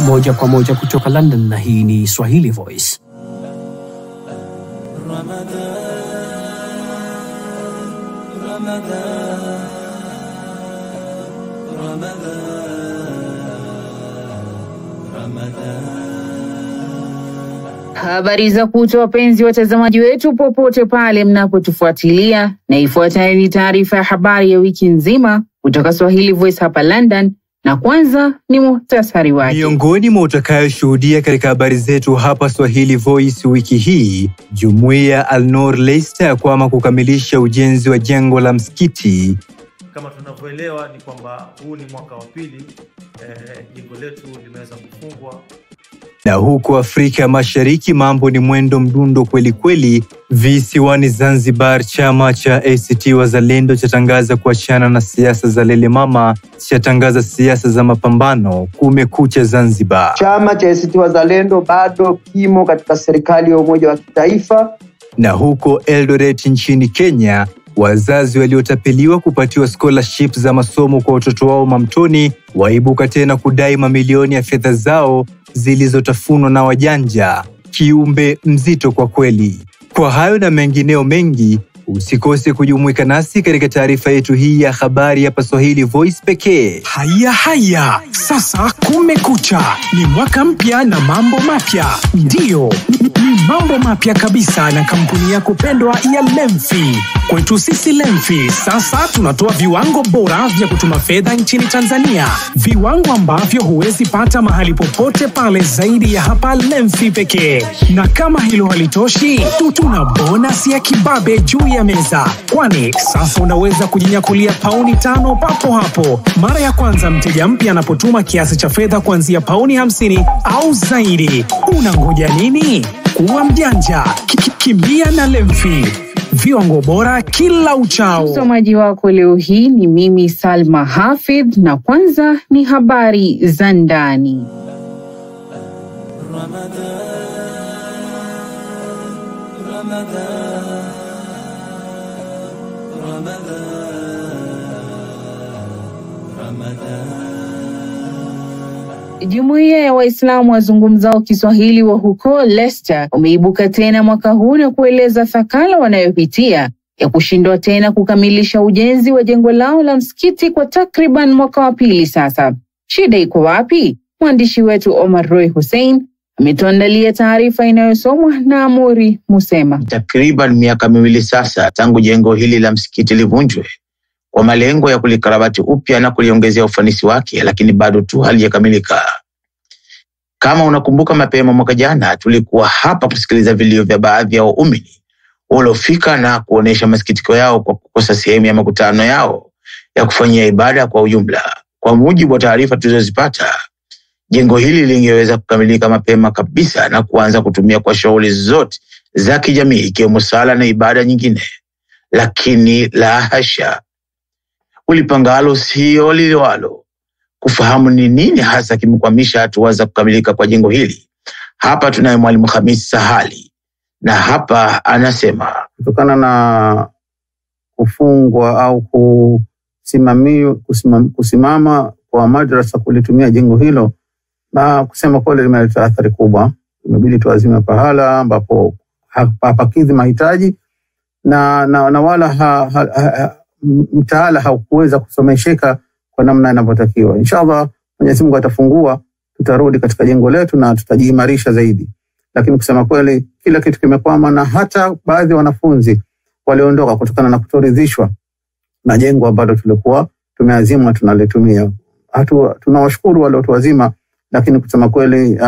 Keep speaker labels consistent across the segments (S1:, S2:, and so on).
S1: moja kwa moja kutoka London, na hii ni Swahili Voice.
S2: Habari za kutwa wapenzi watazamaji wetu popote pale mnapotufuatilia, na ifuatayo ni taarifa ya habari ya wiki nzima kutoka Swahili Voice hapa London, na kwanza ni muhtasari wake.
S3: Miongoni mwa utakayoshuhudia katika habari zetu hapa Swahili Voice wiki hii: Jumuiya Al-Noor Leicester yakwama kukamilisha ujenzi wa jengo la msikiti.
S4: Kama tunavyoelewa ni kwamba huu ni mwaka wa pili jengo letu limeweza kufungwa.
S3: Na huko Afrika Mashariki mambo ni mwendo mdundo kweli kweli. Visiwani Zanzibar, chama cha ACT Wazalendo chatangaza kuachana na siasa za lele mama, chatangaza siasa za mapambano. Kumekucha Zanzibar.
S5: Chama cha ACT Wazalendo bado kimo katika serikali ya umoja wa kitaifa.
S3: Na huko Eldoret nchini Kenya, wazazi waliotapeliwa kupatiwa scholarship za masomo kwa watoto wao mamtoni waibuka tena kudai mamilioni ya fedha zao zilizotafunwa na wajanja. Kiumbe mzito kwa kweli. Kwa hayo na mengineo mengi, usikose kujumuika nasi katika taarifa yetu hii ya habari hapa Swahili Voice pekee.
S6: Haya, sasa kumekucha. Ni mwaka mpya na mambo mapya. Ndiyo, ni mambo mapya kabisa na kampuni yako pendwa ya Lemfi. Kwetu sisi Lemfi, sasa tunatoa viwango bora vya kutuma fedha nchini Tanzania. Viwango ambavyo huwezi pata mahali popote pale zaidi ya hapa Lemfi pekee. Na kama hilo halitoshi, tuna bonus ya kibabe juu ya meza. Kwani sasa unaweza kujinyakulia pauni 5 papo hapo mara ya kwanza mteja mpya anapotuma kiasi cha fedha kuanzia pauni 50 au zaidi. Unangoja nini? Kuwa mjanja, kimbia na Lemfi. Viwango bora kila uchao.
S2: Msomaji wako leo hii ni mimi Salma Hafidh, na kwanza ni habari za ndani. Jumuiya ya Waislamu wazungumzao Kiswahili wa huko Leicester umeibuka tena mwaka huu na kueleza thakala wanayopitia ya kushindwa tena kukamilisha ujenzi wa jengo lao la msikiti kwa takriban mwaka wa pili sasa. Shida iko wapi? Mwandishi wetu Omar Roy Hussein ametuandalia taarifa inayosomwa na Amuri Musema.
S7: Takriban miaka 2 sasa tangu jengo hili la msikiti livunjwe kwa malengo ya kulikarabati upya na kuliongezea ufanisi wake, lakini bado tu halijakamilika. Kama unakumbuka, mapema mwaka jana tulikuwa hapa kusikiliza vilio vya baadhi ya waumini waliofika na kuonesha masikitiko yao kwa kukosa sehemu ya makutano yao ya kufanyia ibada kwa ujumla. Kwa mujibu wa taarifa tulizozipata, jengo hili lingeweza kukamilika mapema kabisa na kuanza kutumia kwa shughuli zote za kijamii ikiwemo sala na ibada nyingine, lakini la hasha. Ulipangalo sio liliwalo. Kufahamu ni nini hasa kimekwamisha hatua za kukamilika kwa jengo hili, hapa tunaye Mwalimu Khamis Sahali, na hapa anasema
S5: Kutokana na kufungwa au kusimama kwa madrasa kulitumia jengo hilo, na kusema kweli limeleta athari kubwa. Imebidi tuazime pahala ambapo hapakidhi mahitaji na wala mtaala haukuweza kusomesheka kwa namna inavyotakiwa. Inshallah Mwenyezi Mungu atafungua, tutarudi katika jengo letu na tutajiimarisha zaidi. Lakini kusema kweli kila kitu kimekwama, na hata baadhi ya wanafunzi waliondoka kutokana na kutoridhishwa na jengo ambalo tulikuwa tumeazimwa tunalitumia. Tunawashukuru wale watu wazima, lakini kusema kweli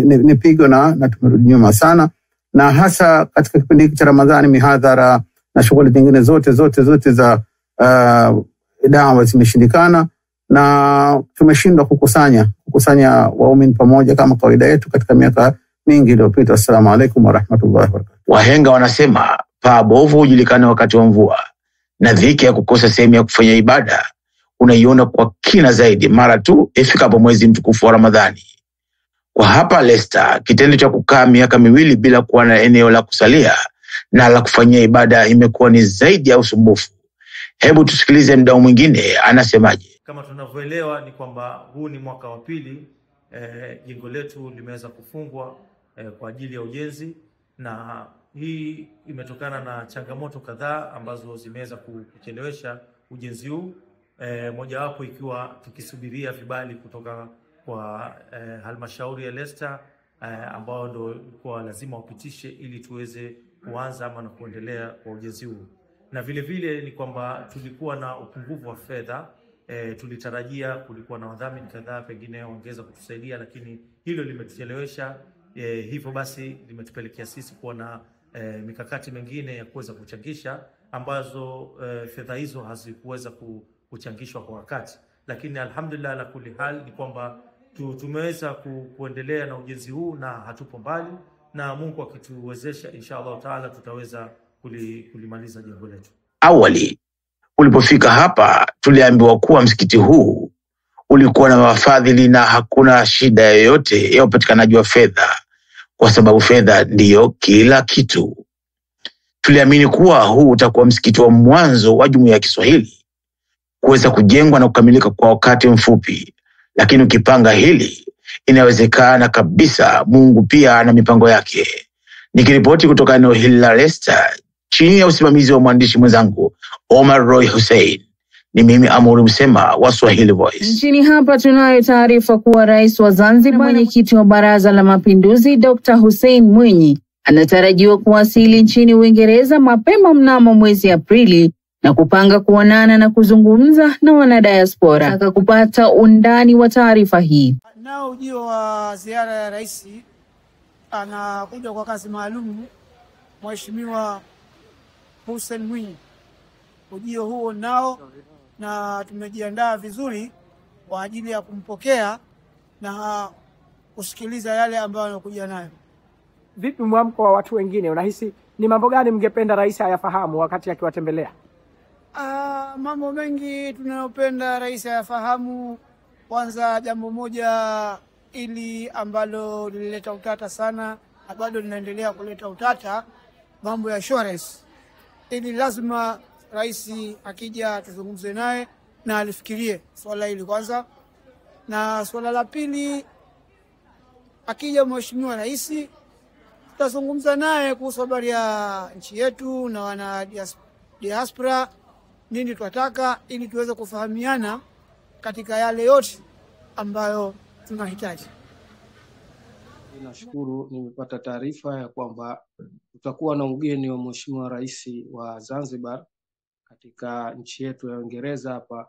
S5: ni pigo na tumerudi nyuma sana, na hasa katika kipindi cha Ramadhani, mihadhara na shughuli nyingine zote za dawa zimeshindikana, na tumeshindwa kukusanya waumini pamoja kama kawaida yetu katika miaka mingi iliyopita. Assalamu alaykum wa rahmatullahi wa barakatuh.
S7: Wahenga wanasema paa bovu hujulikana wakati wa mvua, na dhiki ya kukosa sehemu ya kufanya ibada unaiona kwa kina zaidi mara tu ifikapo mwezi mtukufu wa Ramadhani. Kwa hapa Leicester, kitendo cha kukaa miaka 2 bila kuwa na eneo la kusalia na la kufanyia ibada imekuwa ni zaidi ya usumbufu. Hebu tusikilize mdau mwingine anasemaje.
S4: Kama tunavyoelewa ni kwamba huu ni mwaka wa pili jengo letu limeweza kufungwa kwa ajili ya ujenzi, na hii imetokana na changamoto kadhaa ambazo zimeweza kuchelewesha ujenzi huu, mojawapo ikiwa tukisubiria vibali kutoka kwa halmashauri ya Leicester ambao ndio ilikuwa lazima wapitishe ili tuweze kuanza ama na kuendelea kwa ujenzi huu. Na vile vile ni kwamba tulikuwa na upungufu wa fedha. Tulitarajia kulikuwa na wadhamini kadhaa pengine wangeweza kutusaidia, lakini hilo limetuchelewesha. Hivyo basi limetupelekea sisi kuwa na mikakati mingine ya kuweza kuchangisha ambazo fedha hizo hazikuweza kuchangishwa kwa wakati, lakini alhamdulillah la kulli hal ni kwamba tumeweza kuendelea na ujenzi huu na hatupo mbali, na Mungu akituwezesha inshallah taala tutaweza kulimaliza jengo letu.
S7: Awali ulipofika hapa tuliambiwa kuwa msikiti huu ulikuwa na wafadhili na hakuna shida yoyote ya upatikanaji wa fedha, kwa sababu fedha ndiyo kila kitu. Tuliamini kuwa huu utakuwa msikiti wa mwanzo wa Jumuiya ya Kiswahili kuweza kujengwa na kukamilika kwa wakati mfupi, lakini ukipanga hili inawezekana kabisa. Mungu pia ana mipango yake. Nikiripoti kutoka eneo hili la Leicester chini ya usimamizi wa mwandishi mwenzangu Omar Roy Hussein, ni mimi Amuri Msema wa Swahili Voice.
S2: Nchini hapa tunayo taarifa kuwa Rais wa Zanzibar, mwenyekiti wa Baraza la Mapinduzi Dr. Hussein Mwinyi anatarajiwa kuwasili nchini Uingereza mapema mnamo mwezi Aprili na kupanga kuonana na kuzungumza na wanadiaspora. Nataka kupata undani wa taarifa hii.
S8: Nao ujio wa ziara ya rais, anakuja kwa kazi maalum Mheshimiwa Hussein Mwinyi. Ujio huo nao na tumejiandaa vizuri kwa ajili ya kumpokea na kusikiliza yale ambayo anakuja nayo.
S9: Vipi mwamko wa watu wengine? Unahisi ni mambo gani mngependa rais ayafahamu wakati akiwatembelea?
S8: Mambo mengi tunayopenda rais ayafahamu. Kwanza jambo moja ili ambalo lilileta utata sana na bado linaendelea kuleta utata, mambo ya insurance. Ili lazima rais akija tuzungumze naye na alifikirie swala hili kwanza. Na swala la pili, akija mheshimiwa rais tutazungumza naye kuhusu habari ya nchi yetu na wana diaspora, nini tunataka ili tuweze kufahamiana katika yale yote ambayo tunahitaji.
S10: Nashukuru nimepata taarifa ya kwamba tutakuwa na ugeni wa mheshimiwa rais wa Zanzibar katika nchi yetu ya Uingereza hapa.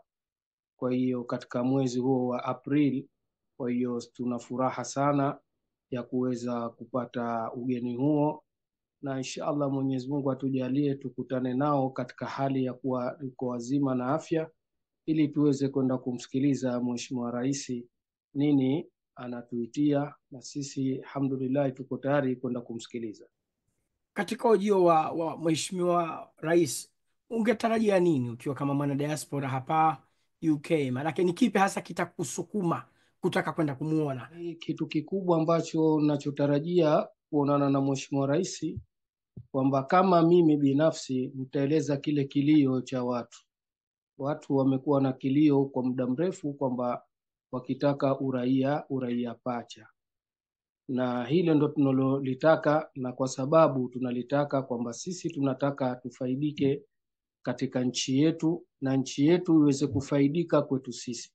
S10: Kwa hiyo katika mwezi huo wa Aprili, kwa hiyo tuna furaha sana ya kuweza kupata ugeni huo, na inshallah Mwenyezi Mungu atujalie tukutane nao katika hali ya kuwa uko wazima na afya, ili tuweze kwenda kumsikiliza mheshimiwa rais nini anatuitia, na sisi alhamdulillah tuko tayari kwenda kumsikiliza.
S9: Katika ujio wa mheshimiwa rais ungetarajia nini ukiwa kama mwana diaspora hapa UK? Maana ni kipi hasa kitakusukuma kutaka kwenda kumuona?
S10: Kitu kikubwa ambacho ninachotarajia kuonana na mheshimiwa rais, kwamba kama mimi binafsi nitaeleza kile kilio cha watu. Watu wamekuwa na kilio kwa muda mrefu kwamba wakitaka uraia pacha, na hilo ndo tunalolitaka, na kwa sababu tunalitaka kwamba sisi tunataka tufaidike katika nchi yetu na nchi yetu iweze kufaidika kwetu sisi.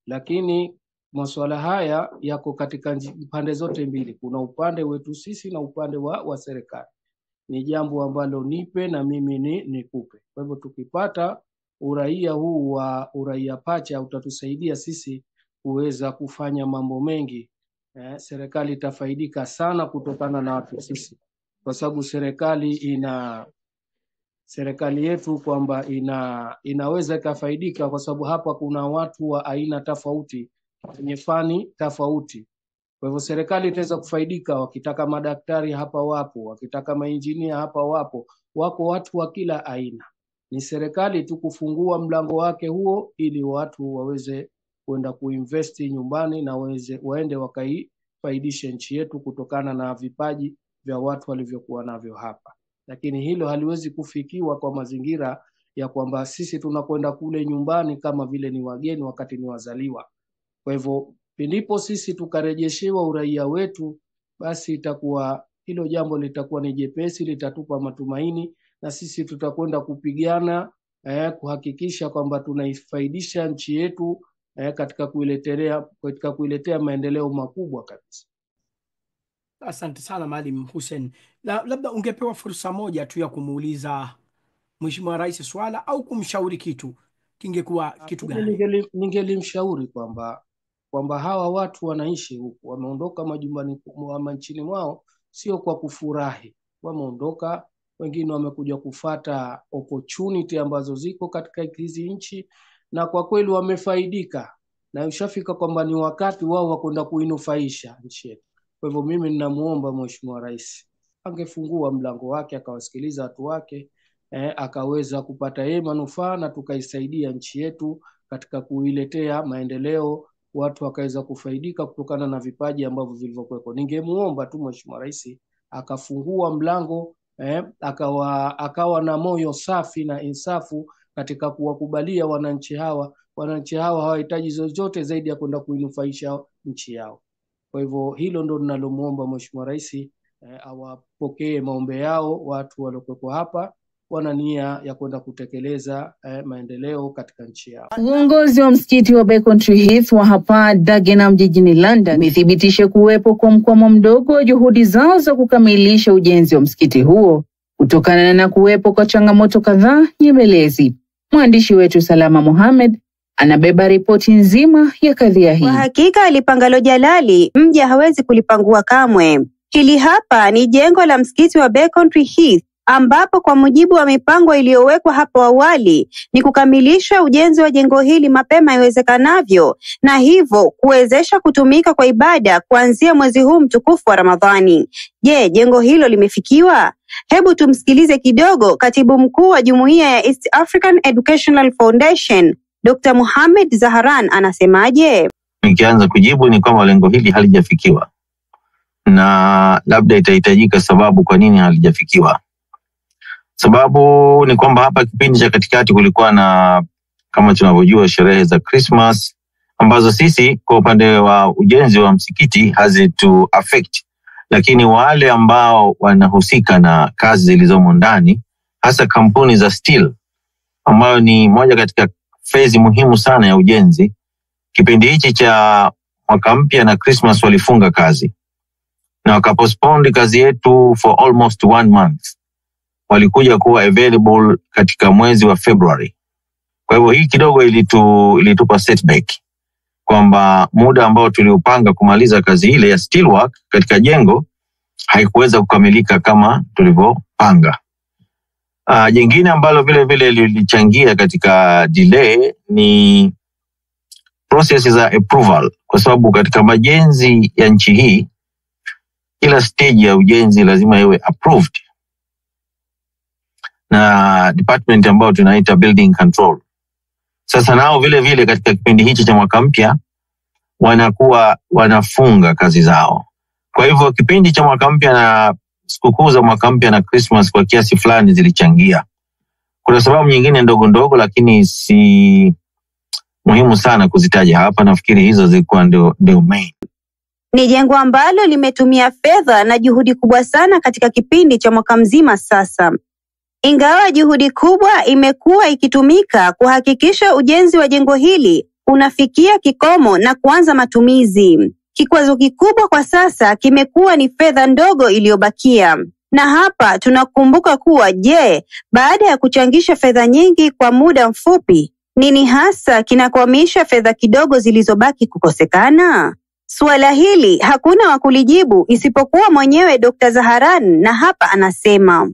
S10: Lakini masuala haya yako katika pande zote mbili, kuna upande wetu sisi na upande wa serikali. Ni jambo ambalo nipe na mimi nikupe. Kwa hivyo tukipata uraia huu wa uraia pacha utatusaidia sisi kuweza kufanya mambo mengi. Serikali itafaidika sana kutokana na watu sisi, kwa sababu serikali yetu kwamba inaweza ikafaidika, kwa sababu hapa kuna watu wa aina tofauti wenye fani tofauti. Kwa hivyo serikali itaweza kufaidika. Wakitaka madaktari hapa wapo, wakitaka mainjinia hapa wapo, wako watu wa kila aina. Ni serikali tu kufungua mlango wake huo ili watu waweze kwenda kuinvesti nyumbani na waende wakaifaidishe nchi yetu kutokana na vipaji vya watu walivyokuwa navyo hapa. Lakini hilo haliwezi kufikiwa kwa mazingira ya kwamba sisi tunakwenda kule nyumbani kama vile ni wageni wakati ni wazaliwa. Kwa hivyo Pindipo sisi tukarejeshewa uraia wetu, basi itakuwa hilo jambo litakuwa ni jepesi, litatupa matumaini, na sisi tutakwenda kupigana kuhakikisha kwamba tunaifaidisha nchi yetu katika kuiletea maendeleo makubwa kabisa.
S9: Asante sana Maalim Hussein. Labda ungepewa fursa moja tu ya kumuuliza Mheshimiwa Rais swala au kumshauri kitu, kingekuwa kitu gani?
S10: Ningelimshauri kwamba hawa watu wanaishi huku, wameondoka majumbani wa nchini mwao sio kwa kufurahi, wameondoka, wengine wamekuja kufata opportunity ambazo ziko katika hizi nchi, na kwa kweli wamefaidika, na ushafika kwamba ni wakati wao wa kwenda kuinufaisha nchi yetu. Kwa hivyo mimi ninamuomba Mheshimiwa Rais angefungua mlango wake, akawasikiliza watu wake, akaweza kupata yeye manufaa, na tukaisaidia nchi yetu katika kuiletea maendeleo, watu wakaweza kufaidika kutokana na vipaji ambavyo vilivyokuwepo. Ningemuomba tu Mheshimiwa Rais akafungua mlango, akawa na moyo safi na insafu katika kuwakubalia wananchi hawa. Wananchi hawa hawahitaji zozote zaidi ya kwenda kuinufaisha nchi yao. Kwa hivyo hilo ndo ninalomuomba Mheshimiwa Rais, awapokee maombi yao watu waliokuwa hapa, wana nia ya kwenda kutekeleza maendeleo katika nchi yao.
S2: Uongozi wa msikiti wa Becontree Heath wa hapa Dagenham jijini London umethibitisha kuwepo kwa mkwamo mdogo wa juhudi zao za kukamilisha ujenzi wa msikiti huo kutokana na kuwepo kwa changamoto kadhaa nyemelezi. Mwandishi wetu Salama Mohamed anabeba ripoti nzima ya kadhia hii.
S11: Kwa hakika alipangalo jalali, mja hawezi kulipangua kamwe. Hili hapa ni jengo la msikiti wa Becontree Heath, ambapo kwa mujibu wa mipango iliyowekwa hapo awali ni kukamilisha ujenzi wa jengo hili mapema iwezekanavyo, na hivyo kuwezesha kutumika kwa ibada kuanzia mwezi huu mtukufu wa Ramadhani. Je, jengo hilo limefikiwa? Hebu tumsikilize kidogo katibu mkuu wa Jumuiya ya East African Educational Foundation, Dr. Mohamed Zaharan anasemaje?
S7: Nikianza kujibu ni kwamba lengo hili halijafikiwa, na labda itahitajika sababu kwa nini halijafikiwa. Sababu ni kwamba hapa kipindi cha katikati kulikuwa na, kama tunavyojua, sherehe za Christmas ambazo sisi kwa upande wa ujenzi wa msikiti hazitu affect, lakini wale ambao wanahusika na kazi zilizomo ndani, hasa kampuni za steel ambayo ni moja katika phase muhimu sana ya ujenzi, kipindi hichi cha mwaka mpya na Christmas walifunga kazi na wakapostpone kazi yetu for almost 1 month. Walikuja kuwa available katika mwezi wa February. Kwa hivyo hii kidogo ilitupa setback, kwamba muda ambao tuliupanga kumaliza kazi ile ya steelwork katika jengo haikuweza kukamilika kama tulivyopanga. Jingine ambalo vile vile lilichangia katika delay ni process za approval, kwa sababu katika majenzi ya nchi hii kila stage ya ujenzi lazima iwe approved na department ambao tunaita building control. Sasa nao vile vile katika kipindi hichi cha mwaka mpya wanakuwa wanafunga kazi zao. Kwa hivyo kipindi cha mwaka mpya na sikukuu za mwaka mpya na Christmas kwa kiasi fulani zilichangia. Kuna sababu nyingine ndogo ndogo lakini si muhimu sana kuzitaja hapa, nafikiri hizo zilikuwa ndio main.
S11: Ni jengo ambalo limetumia fedha na juhudi kubwa sana katika kipindi cha mwaka mzima sasa. Ingawa juhudi kubwa imekuwa ikitumika kuhakikisha ujenzi wa jengo hili unafikia kikomo na kuanza matumizi, kikwazo kikubwa kwa sasa kimekuwa ni fedha ndogo iliyobakia. Na hapa tunakumbuka kuwa baada ya kuchangisha fedha nyingi kwa muda mfupi, nini hasa kinakwamisha fedha kidogo zilizobaki kukosekana? Suala hili hakuna wa kulijibu isipokuwa mwenyewe Dr. Zaharan, na hapa anasema.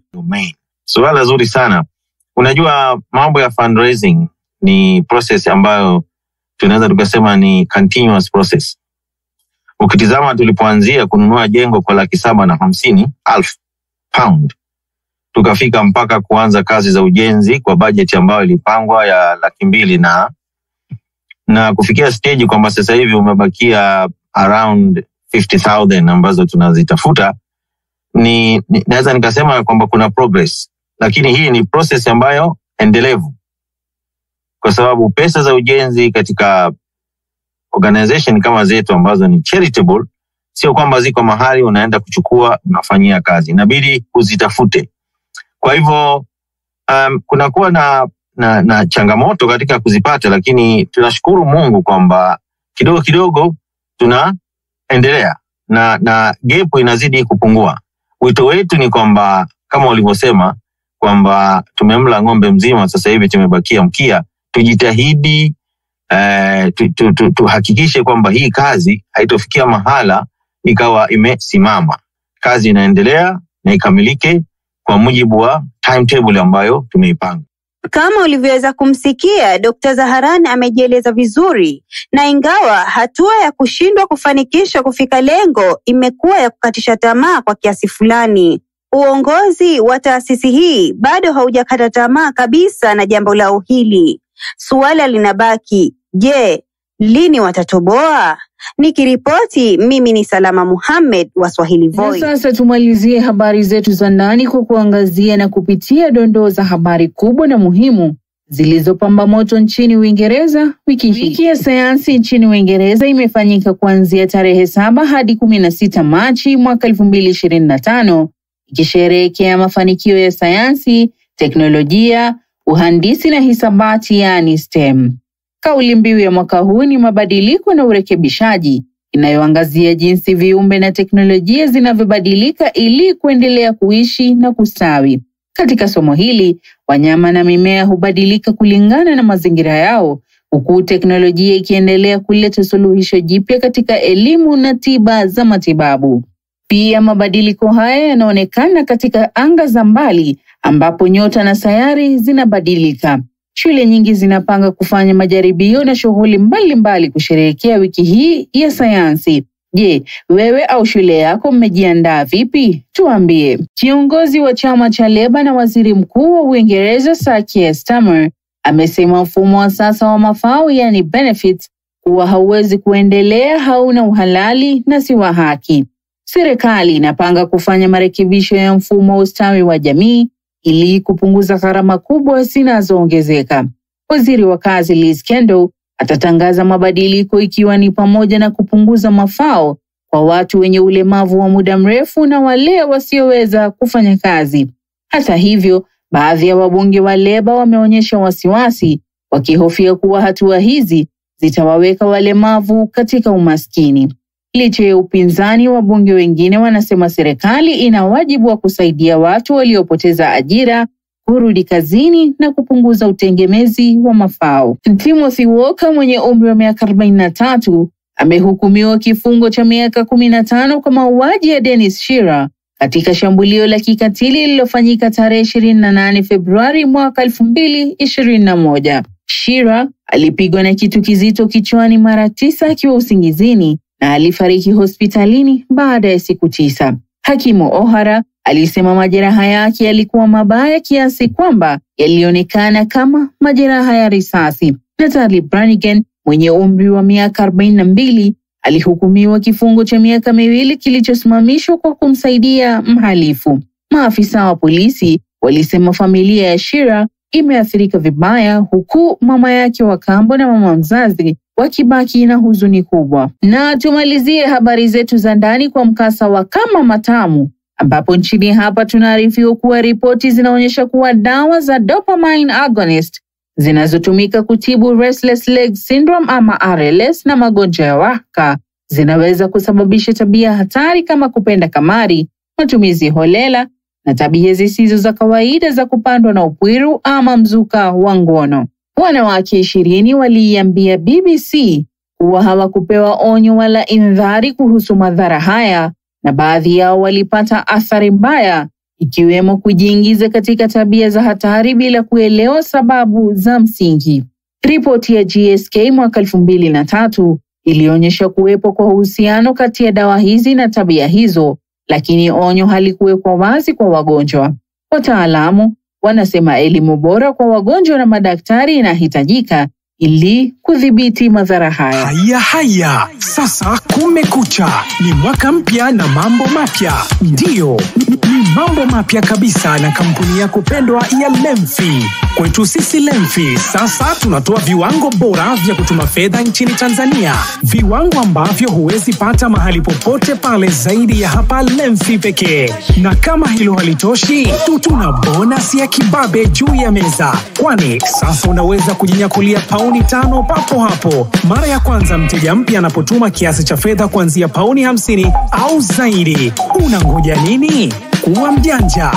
S7: Suala zuri sana. Unajua mambo ya fundraising ni process ambayo tunaweza tukasema ni continuous process. Ukitizama tulipoanzia kununua jengo kwa £750,000, tukafika mpaka kuanza kazi za ujenzi kwa budget ambayo ilipangwa ya £200,000 na kufikia stage kwamba sasa hivi umebakia around 50,000 ambazo tunazitafuta. Naweza nikasema kwamba kuna progress, lakini hii ni process ambayo endelevu, kwa sababu pesa za ujenzi katika organization kama zetu ambazo ni charitable, sio kwamba ziko mahali unaenda kuchukua unafanyia kazi, inabidi uzitafute. Kwa hivyo kunakuwa na changamoto katika kuzipata, lakini tunashukuru Mungu kwamba kidogo kidogo tunaendelea na gap inazidi kupungua. Wito wetu ni kwamba kama ulivyosema kwamba tumemla ng'ombe mzima, sasa hivi tumebakia mkia. Tujitahidi tuhakikishe kwamba hii kazi haitofikia mahala ikawa imesimama. Kazi inaendelea na ikamilike kwa mujibu wa timetable ambayo tumeipanga.
S11: Kama ulivyoweza kumsikia, Dr. Zaharan amejieleza vizuri, na ingawa hatua ya kushindwa kufanikisha kufika lengo imekuwa ya kukatisha tamaa kwa kiasi fulani, uongozi wa taasisi hii bado haujakata tamaa kabisa na jambo lao hili. Suala linabaki, je, lini watatoboa? Nikiripoti, mimi ni Salama Muhammad wa Swahili Voice.
S2: Sasa tumalizie habari zetu za ndani kwa kuangazia na kupitia dondoo za habari kubwa na muhimu zilizopamba moto nchini Uingereza wiki hii. Wiki ya sayansi nchini Uingereza imefanyika kuanzia tarehe 7 hadi 16 Machi mwaka 2025, ikisherehekea mafanikio ya sayansi, teknolojia, uhandisi na hisabati, yani STEM. Kauli mbiu ya mwaka huu ni mabadiliko na urekebishaji, inayoangazia jinsi viumbe na teknolojia zinavyobadilika ili kuendelea kuishi na kustawi. Katika somo hili, wanyama na mimea hubadilika kulingana na mazingira yao, huku teknolojia ikiendelea kuleta suluhisho jipya katika elimu na tiba za matibabu. Pia mabadiliko haya yanaonekana katika anga za mbali, ambapo nyota na sayari zinabadilika. Shule nyingi zinapanga kufanya majaribio na shughuli mbalimbali kusherehekea wiki hii ya sayansi. Je, wewe au shule yako mmejiandaa vipi? Tuambie. Kiongozi wa chama cha Leba na waziri mkuu wa Uingereza Sir Keir Starmer amesema mfumo wa sasa wa mafao, yani benefits, kuwa hauwezi kuendelea, hauna uhalali na si wa haki. Serikali inapanga kufanya marekebisho ya mfumo wa ustawi wa jamii ili kupunguza gharama kubwa zinazoongezeka. Waziri wa kazi Liz Kendall atatangaza mabadiliko, ikiwa ni pamoja na kupunguza mafao kwa watu wenye ulemavu wa muda mrefu na wale wasioweza kufanya kazi. Hata hivyo, baadhi ya wabunge wa Leba wameonyesha wasiwasi, wakihofia kuwa hatua hizi zitawaweka walemavu katika umaskini. Licha ya upinzani, wabunge wengine wanasema serikali ina wajibu wa kusaidia watu waliopoteza ajira kurudi kazini na kupunguza utegemezi wa mafao. Timothy Walker mwenye umri wa miaka 43 amehukumiwa kifungo cha miaka 15 kwa mauaji ya Dennis Shearer katika shambulio la kikatili lililofanyika tarehe 28 Februari mwaka 2021. Shearer alipigwa na kitu kizito kichwani mara 9 akiwa usingizini na alifariki hospitalini baada ya siku 9. Hakimu O'Hara alisema majeraha yake yalikuwa mabaya kiasi kwamba yalionekana kama majeraha ya risasi. Natalie Branigan mwenye umri wa miaka 42 alihukumiwa kifungo cha miaka 2 kilichosimamishwa kwa kumsaidia mhalifu. Maafisa wa polisi walisema familia ya Shearer imeathirika vibaya, huku mama yake wa kambo na mama mzazi wakibaki na huzuni kubwa. Na tumalizie habari zetu za ndani kwa mkasa wa Kama Matamu, ambapo nchini hapa tunaarifiwa kuwa ripoti zinaonyesha kuwa dawa za dopamine agonist zinazotumika kutibu restless leg syndrome ama RLS na magonjwa ya waka zinaweza kusababisha tabia hatari kama kupenda kamari, matumizi holela na tabia zisizo za kawaida za kupandwa na upwiru ama mzuka wa ngono. Wanawake 20 waliiambia BBC kuwa hawakupewa onyo wala indhari kuhusu madhara haya, na baadhi yao walipata athari mbaya, ikiwemo kujiingiza katika tabia za hatari bila kuelewa sababu za msingi. Ripoti ya GSK mwaka 2003 ilionyesha kuwepo kwa uhusiano kati ya dawa hizi na tabia hizo, lakini onyo halikuwekwa wazi kwa wagonjwa. Wataalamu wanasema elimu bora kwa wagonjwa na madaktari inahitajika ili kudhibiti madhara haya.
S6: Haya, sasa kumekucha. Ni mwaka mpya na mambo mapya. Ndiyo, ni mambo mapya kabisa na kampuni yako pendwa ya Lemfi. Kwetu sisi Lemfi, sasa tunatoa viwango bora vya kutuma fedha nchini Tanzania. Viwango ambavyo huwezi pata mahali popote pale zaidi ya hapa Lemfi pekee. Na kama hilo halitoshi, tuna bonus ya kibabe juu ya meza. Kwani sasa unaweza kujinyakulia pauni 5 papo hapo. Mara ya kwanza mteja mpya anapotuma kiasi cha fedha kuanzia pauni 50 au zaidi. Unangoja nini? Kuwa mjanja.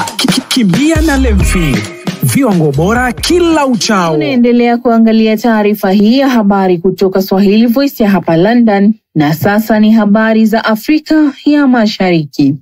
S6: Kimbia na Lemfi. Viwango bora kila uchao.
S2: Tunaendelea kuangalia taarifa hii ya habari kutoka Swahili Voice ya hapa London. Na sasa ni habari za Afrika ya Mashariki.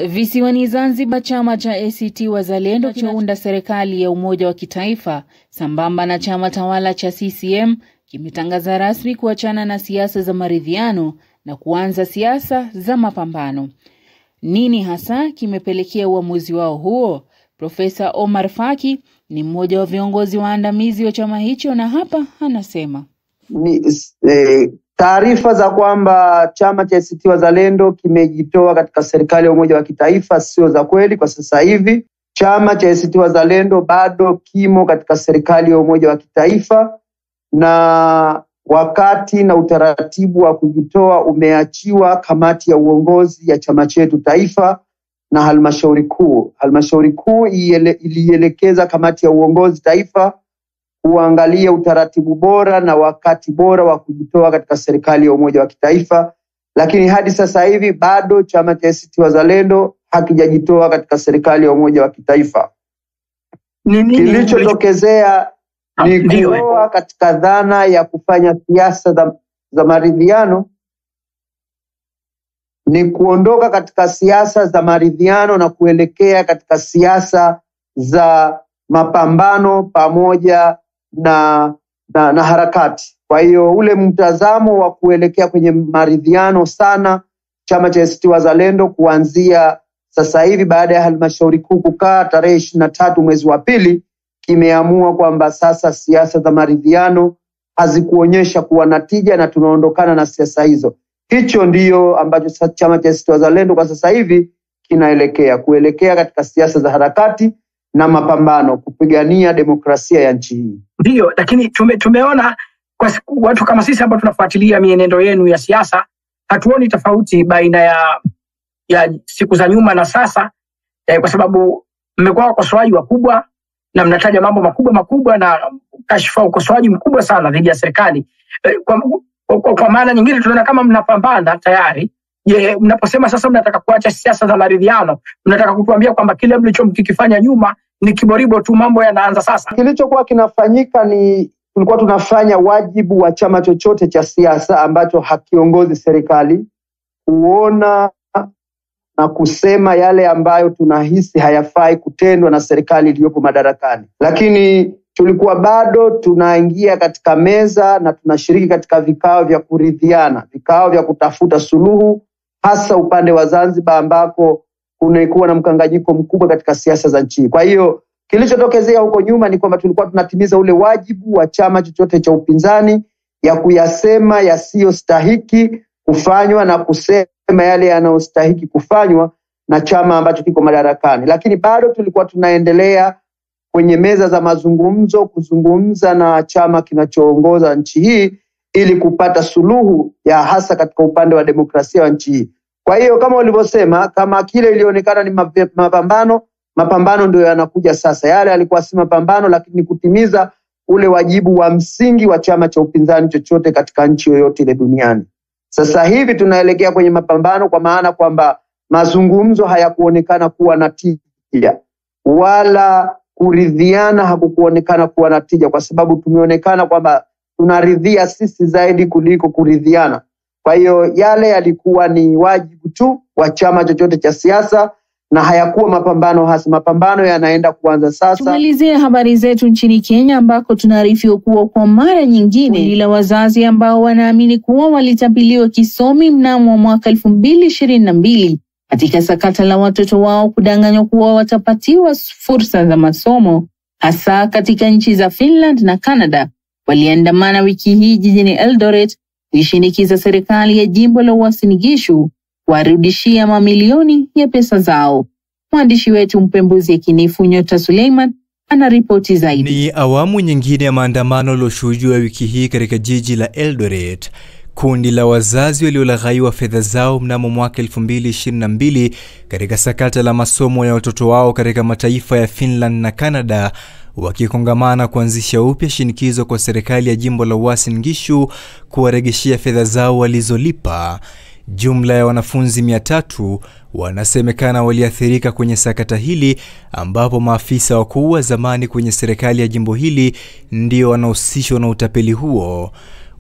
S2: Visiwani Zanzibar, chama cha ACT Wazalendo kinachounda serikali ya umoja wa kitaifa sambamba na chama tawala cha CCM kimetangaza rasmi kuachana na siasa za maridhiano na kuanza siasa za mapambano. Nini hasa kimepelekea uamuzi wao huo? Profesa Omar Faki ni mmoja wa viongozi waandamizi wa chama hicho na hapa anasema.
S12: Taarifa za kwamba chama cha ACT Wazalendo kimejitoa katika serikali ya umoja wa kitaifa sio za kweli. Kwa sasa hivi chama cha ACT Wazalendo bado kimo katika serikali ya umoja wa kitaifa, na wakati na utaratibu wa kujitoa umeachiwa kamati ya uongozi ya chama chetu taifa na halmashauri kuu. Halmashauri kuu ilielekeza kamati ya uongozi taifa kuangalia utaratibu bora na wakati bora wa kujitoa katika serikali ya umoja wa kitaifa, lakini hadi sasa hivi bado chama cha ACT Wazalendo hakijajitoa katika serikali ya umoja wa kitaifa. Kilichotokezea ni kuoa katika dhana ya kufanya siasa za maridhiano, ni kuondoka katika siasa za maridhiano na kuelekea katika siasa za mapambano pamoja na harakati. Kwa hiyo ule mtazamo wa kuelekea kwenye maridhiano sana chama cha ACT Wazalendo kuanzia sasa hivi baada ya halmashauri kuu kukaa tarehe 23 mwezi wa pili kimeamua kwamba sasa siasa za maridhiano hazikuonyesha kuwa na tija na tunaondokana na siasa hizo. Hicho ndiyo ambacho chama cha ACT Wazalendo kwa sasa hivi kuelekea katika siasa za harakati na mapambano kupigania demokrasia ya nchi hii.
S9: Ndio, lakini tumeona kwa watu kama sisi ambao tunafuatilia mienendo yenu ya siasa, hatuoni tofauti baina ya siku za nyuma na sasa, kwa sababu mmekuwa wakosoaji wakubwa na mnataja mambo makubwa na kashfa ukosoaji mkubwa sana dhidi ya serikali. Kwa maana nyingine tunaona kama mnapambana tayari. Je, mnaposema sasa mnataka kuacha siasa za maridhiano, mnataka kutuambia kwamba kile mlichokifanya nyuma ni kiboribo tu, mambo yanaanza sasa?
S12: Kilichokuwa kinafanyika ni tulikuwa tunafanya wajibu wa chama chochote cha siasa ambacho hakiongozi serikali, kuona na kusema yale ambayo tunahisi hayafai kutendwa na serikali iliyopo madarakani. Lakini tulikuwa bado tunaingia katika meza na tunashiriki katika vikao vya kuridhiana, vikao vya kutafuta suluhu, hasa upande wa Zanzibar ambako kunaikuwa na mkanganyiko mkubwa katika siasa za nchi. Kwa hiyo kilichotokezea huko nyuma ni kwamba tulikuwa tunatimiza ule wajibu wa chama chochote cha upinzani ya kuyasema yasiyostahiki kufanywa na kusema yale yanayostahiki kufanywa na chama ambacho kiko madarakani. Lakini bado tulikuwa tunaendelea kwenye meza za mazungumzo kuzungumza na chama kinachoongoza nchi hii ili kupata suluhu ya hasa katika upande wa demokrasia wa nchi hii. Kwa hiyo kama ulivyosema, kama kile ilionekana ni mapambano ndio yanakuja sasa. Yale alikuwa si mapambano, lakini ni kutimiza ule wajibu wa msingi wa chama cha upinzani chochote katika nchi yoyote ile duniani. Sasa hivi tunaelekea kwenye mapambano, kwa maana kwamba mazungumzo hayakuonekana kuwa na tija wala kuridhiana hakukuonekana kuwa na tija, kwa sababu tumeonekana kwamba tunaridhia sisi zaidi kuliko kuridhiana. Kwa hiyo yale yalikuwa ni wajibu tu wa chama chochote cha siasa na hayakuwa mapambano hasa. Mapambano yanaenda kuanza sasa.
S2: Tumalizie habari zetu nchini Kenya ambako tunaarifiwa kuwa kwa mara nyingine kundi la wazazi ambao wanaamini kuwa walitapeliwa kisomi mnamo mwaka 2022 katika sakata la watoto wao kudanganywa kuwa watapatiwa fursa za masomo hasa katika nchi za Finland na Canada waliandamana wiki hii jijini Eldoret kuishinikiza serikali ya jimbo la Uasin Gishu kuwarudishia mamilioni ya pesa zao. Mwandishi wetu mpembuzi yakinifu Nyota Suleiman anaripoti zaidi.
S3: Ni awamu nyingine ya maandamano yaliyoshuhudiwa wiki hii katika jiji la Eldoret. Kundi la wazazi waliolaghaiwa fedha zao mnamo mwaka 2022 katika sakata la masomo ya watoto wao katika mataifa ya Finland na Canada wakikongamana kuanzisha upya shinikizo kwa serikali ya jimbo la Uasin Gishu kuwaregeshia fedha zao walizolipa. Jumla ya wanafunzi 300 wanasemekana waliathirika kwenye sakata hili, ambapo maafisa wakuu wa zamani kwenye serikali ya jimbo hili ndio wanahusishwa na utapeli huo.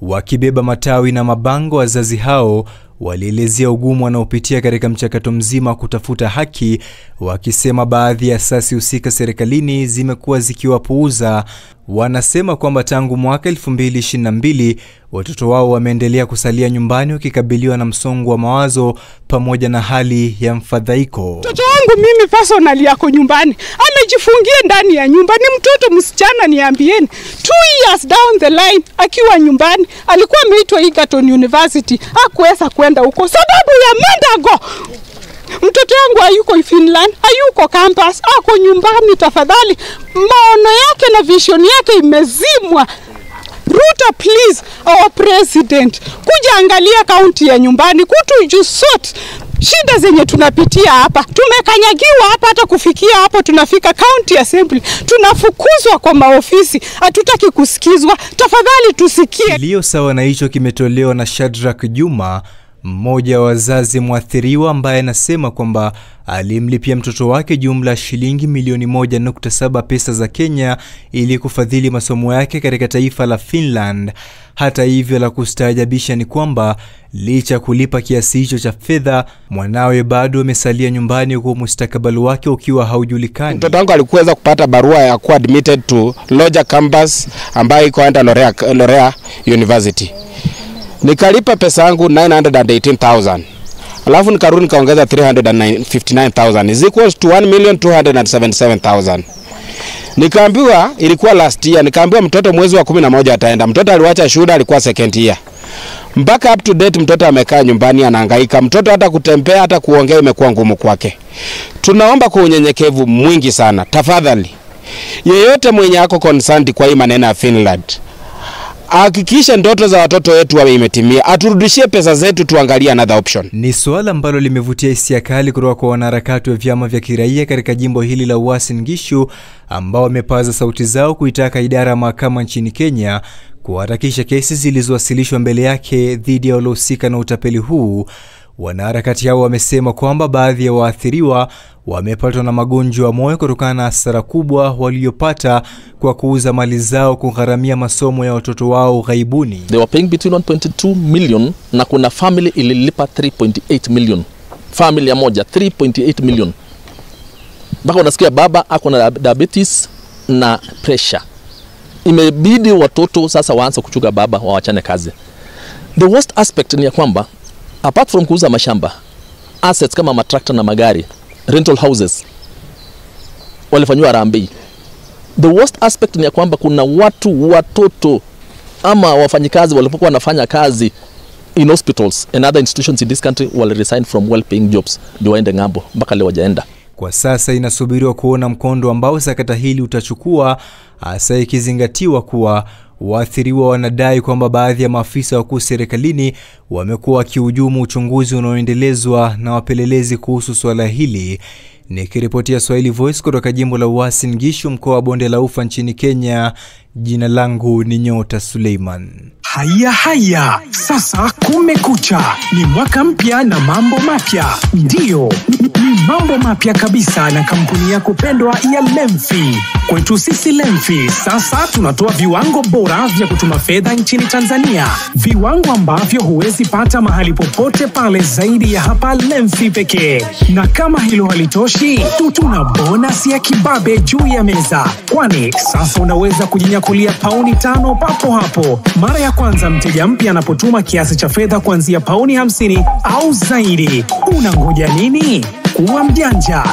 S3: Wakibeba matawi na mabango, wazazi hao walielezea ugumu wanaopitia katika mchakato mzima kutafuta haki, wakisema baadhi ya asasi husika serikalini zimekuwa zikiwapuuza. Wanasema kwamba tangu mwaka 2022 watoto wao wameendelea kusalia nyumbani wakikabiliwa na msongo wa mawazo pamoja na hali ya mfadhaiko.
S13: Mtoto wangu mimi personally yako nyumbani, amejifungia ndani ya nyumba. Ni mtoto msichana, niambieni, 2 years down the line akiwa nyumbani. Alikuwa ameitwa Egerton University, hakuweza kwenda huko sababu ya mandago. Mtoto wangu hayuko Finland, hayuko campus, ako nyumbani. Tafadhali, maono yake na vision yake imezimwa. Ruto, please, our president, kuja angalia kaunti ya nyumbani, kutujusort shida zenye tunapitia hapa. Tumekanyagiwa hapa, hata kufikia hapo tunafika county assembly, tunafukuzwa kwa maofisi, hatutaki kusikizwa. Tafadhali tusikie.
S3: Kilio sawa na hicho kimetolewa na Shadrack Juma, mmoja wa wazazi mwathiriwa, ambaye anasema kwamba alimlipia mtoto wake jumla shilingi milioni 1.7 pesa za Kenya ili kufadhili masomo yake katika taifa la Finland. Hata hivyo, la kustaajabisha ni kwamba licha kulipa kiasi hicho cha fedha, mwanawe bado amesalia nyumbani huko mustakabali wake ukiwa haujulikani.
S14: Mtoto wangu alikuweza kupata barua ya kuwa admitted to Loja campus ambayo iko under Lorea University. Nikalipa pesa yangu 918,000. Alafu nikarudi nikaongeza 359,000 is equals to 1,277,000. Nikaambiwa ilikuwa last year, nikaambiwa mtoto mwezi wa 11 ataenda. Mtoto aliwacha shule, alikuwa second year. Mpaka up to date mtoto amekaa nyumbani anahangaika. Mtoto hata kutembea hata kuongea imekuwa ngumu kwake. Tunaomba kwa unyenyekevu mwingi sana, tafadhali, yeyote mwenye ako concerned kwa hii maneno ya Finland, hakikisha ndoto za watoto wetu imetimia, aturudishie pesa zetu, tuangalie another option.
S3: Ni swala ambalo limevutia hisia kali kutoka kwa wanaharakati wa vyama vya kiraia katika jimbo hili la Uasin Gishu, ambao wamepaza sauti zao kuitaka idara ya mahakama nchini Kenya kuharakisha kesi zilizowasilishwa mbele yake dhidi ya waliohusika na utapeli huu. Wanaharakati hao wamesema kwamba baadhi ya waathiriwa wamepatwa na magonjwa ya moyo kutokana na hasara kubwa waliopata kwa kuuza mali zao kugharamia masomo ya watoto wao ghaibuni.
S15: They were paying between 1.2 million na kuna family ililipa 3.8 million. Family ya moja 3.8 million. Mpaka unasikia baba ako na diabetes na pressure. Imebidi watoto sasa waanze kuchuga baba, waachane kazi. The worst aspect ni ya kwamba apart from kuuza mashamba, assets kama matrakta na magari, rental houses, walifanywa harambee. The worst aspect ni ya kwamba kuna watoto ama wafanyikazi walipokuwa wanafanya kazi in hospitals and other institutions in this country were resigned from well-paying jobs, ndio waende ngambo, mpaka leo wajaenda.
S3: Kwa sasa inasubiriwa kuona mkondo ambao sakata hili utachukua, hasa ikizingatiwa kuwa waathiriwa wanadai kwamba baadhi ya maafisa wakuu serikalini wamekuwa wakihujumu uchunguzi unaoendelezwa na wapelelezi kuhusu swala hili. Nikiripotia Swahili Voice kutoka jimbo la Uasin Gishu, mkoa wa Bonde la Ufa nchini Kenya, jina langu ni Nyota Suleiman.
S6: Haya, sasa kumekucha. Ni mwaka mpya na mambo mapya. Ndiyo, ni mambo mapya kabisa na kampuni yako pendwa ya Lemfi. Kwetu sisi Lemfi, sasa tunatoa viwango bora vya kutuma fedha nchini Tanzania. Viwango ambavyo huwezi pata mahali popote pale zaidi ya hapa Lemfi pekee. Na kama hilo halitoshi, tuna bonus ya kibabe juu ya meza. Kwani sasa unaweza kujinyakulia pauni 5 papo hapo mara ya kwanza mteja mpya anapotuma kiasi cha fedha kuanzia pauni 50 au zaidi. Unangoja nini? Kuwa mjanja,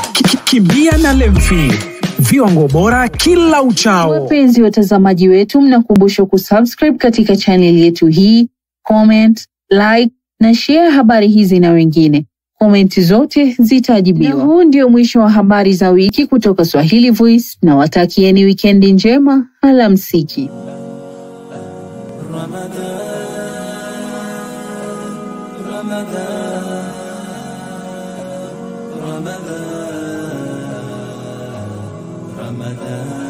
S6: kimbia na Lemfi. viwango bora kila uchao.
S2: Wapenzi watazamaji wetu, mnakumbushwa kusubscribe katika channel yetu hii, comment, like na share habari hizi na wengine. Komenti zote zitajibiwa. Na huu ndio mwisho wa habari za wiki kutoka Swahili Voice, na watakieni wikendi njema. Alamsiki.
S16: Ramadan